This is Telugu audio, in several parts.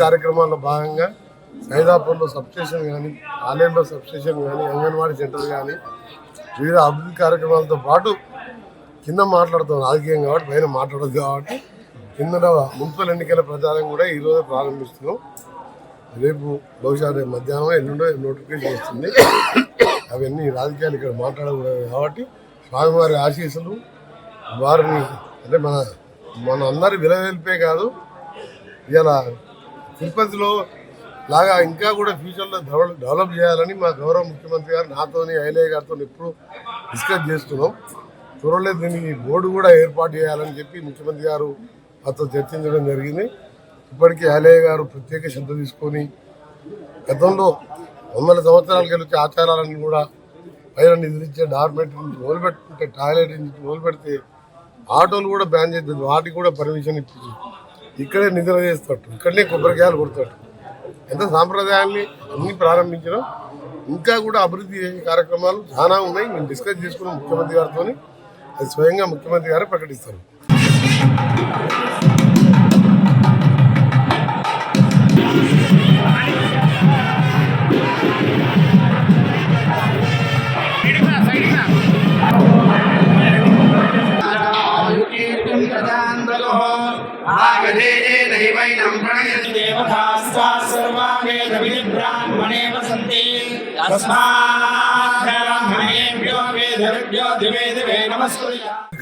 కార్యక్రమాల్లో భాగంగా సైదాపూర్లో సబ్స్టేషన్ కానీ, ఆలయంలో సబ్స్టేషన్ కానీ, అంగన్వాడీ సెంటర్ కానీ వివిధ అభివృద్ధి కార్యక్రమాలతో పాటు కింద మాట్లాడుతాం రాజకీయం కాబట్టి పైన మాట్లాడదు కాబట్టి కింద మున్సిపల్ ఎన్నికల ప్రచారం కూడా ఈరోజు ప్రారంభిస్తున్నాం. రేపు బహుశా రేపు మధ్యాహ్నం ఎల్లుండో నోటిఫికేషన్ వస్తుంది. అవన్నీ రాజకీయాలు ఇక్కడ మాట్లాడకూడదు కాబట్టి స్వామివారి ఆశీస్సులు వారిని అంటే మన అందరి విలువెల్పే కాదు, ఇలా తిరుపతిలో లాగా ఇంకా కూడా ఫ్యూచర్లో డెవలప్ చేయాలని మా గౌరవ ముఖ్యమంత్రి గారు నాతోని ఐలయ్య గారితో ఎప్పుడు డిస్కస్ చేస్తున్నాం. త్వరలో దీనికి బోర్డు కూడా ఏర్పాటు చేయాలని చెప్పి ముఖ్యమంత్రి గారు మాతో చర్చించడం జరిగింది. ఇప్పటికీ ఐలయ్య గారు ప్రత్యేక శ్రద్ధ తీసుకొని గతంలో 100 సంవత్సరాలకి వచ్చే ఆచారాలను కూడా పైన నిద్రించే డార్మెంటరీ నుంచి మొదలుపెట్టుకుంటే టాయిలెట్ నుంచి మొదలుపెడితే ఆటోలు కూడా బ్యాన్ చేస్తుంది, వాటికి కూడా పర్మిషన్ ఇప్పించి ఇక్కడే నిద్ర చేస్తాడు, ఇక్కడనే కొబ్బరికాయలు కొడతాడు. ఎంత సాంప్రదాయాన్ని అన్ని ప్రారంభించడం ఇంకా కూడా అభివృద్ధి చేసే కార్యక్రమాలు చాలా ఉన్నాయి. మేము డిస్కస్ చేసుకున్నాం ముఖ్యమంత్రి గారితో, అది స్వయంగా ముఖ్యమంత్రి గారే ప్రకటిస్తారు.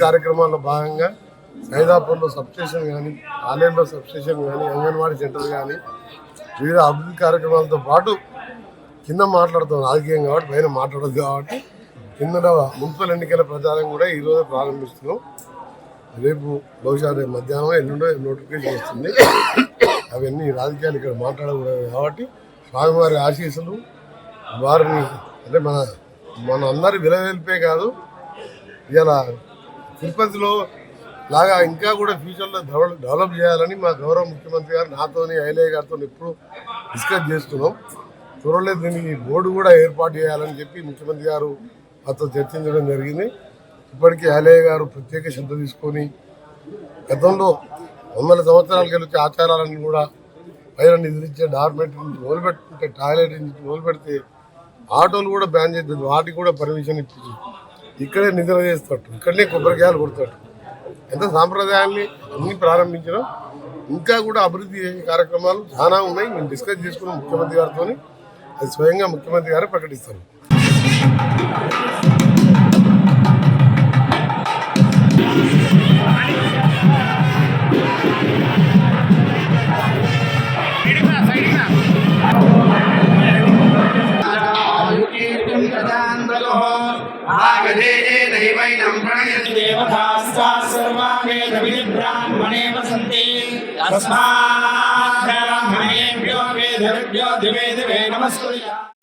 కార్యక్రమాల్లో భాగంగా సైదాపూర్లో సబ్స్టేషన్ కానీ, ఆలయంలో సబ్స్టేషన్ కానీ, అంగన్వాడీ సెంటర్ కానీ వివిధ అభివృద్ధి కార్యక్రమాలతో పాటు కింద మాట్లాడుతాం రాజకీయం కాబట్టి పైన మాట్లాడదు కాబట్టి కింద మున్సిపల్ ఎన్నికల ప్రచారం కూడా ఈరోజు ప్రారంభిస్తున్నాం. రేపు బహుశా రేపు మధ్యాహ్నం ఎల్లుండో నోటిఫికేషన్ వస్తుంది. అవన్నీ రాజకీయాలు ఇక్కడ మాట్లాడకూడదు కాబట్టి స్వామివారి ఆశీస్సులు వారిని అంటే మన అందరి విలువెల్పే కాదు, ఇలా తిరుపతిలో లాగా ఇంకా కూడా ఫ్యూచర్లో డెవలప్ చేయాలని మా గౌరవ ముఖ్యమంత్రి గారు నాతోని ఐలయ్య గారితో ఎప్పుడు డిస్కస్ చేస్తున్నాం. త్వరలో దీనికి బోర్డు కూడా ఏర్పాటు చేయాలని చెప్పి ముఖ్యమంత్రి గారు మాతో చర్చించడం జరిగింది. ఇప్పటికీ ఐలయ్య గారు ప్రత్యేక శ్రద్ధ తీసుకొని గతంలో 100 సంవత్సరాలకి వచ్చే ఆచారాలను కూడా పైన నిద్రించే డార్మెంటరీ నుంచి మొదలుపెట్టుకుంటే టాయిలెట్ నుంచి మొదలుపెడితే ఆటోలు కూడా బ్యాన్ చేస్తుంది, వాటికి కూడా పర్మిషన్ ఇప్పించి ఇక్కడే నిద్ర చేస్తాడు, ఇక్కడనే కొబ్బరికాయలు కొడతాడు. ఎంత సాంప్రదాయాన్ని అన్ని ప్రారంభించడం ఇంకా కూడా అభివృద్ధి చేసే కార్యక్రమాలు చాలా ఉన్నాయి. మేము డిస్కస్ చేసుకున్నాం ముఖ్యమంత్రి గారితో, అది స్వయంగా ముఖ్యమంత్రి గారే ప్రకటిస్తారు. తస్మాత్ బ్రాహ్మణేభ్యో వేదవ్యో దివే దివే నమస్కృత్య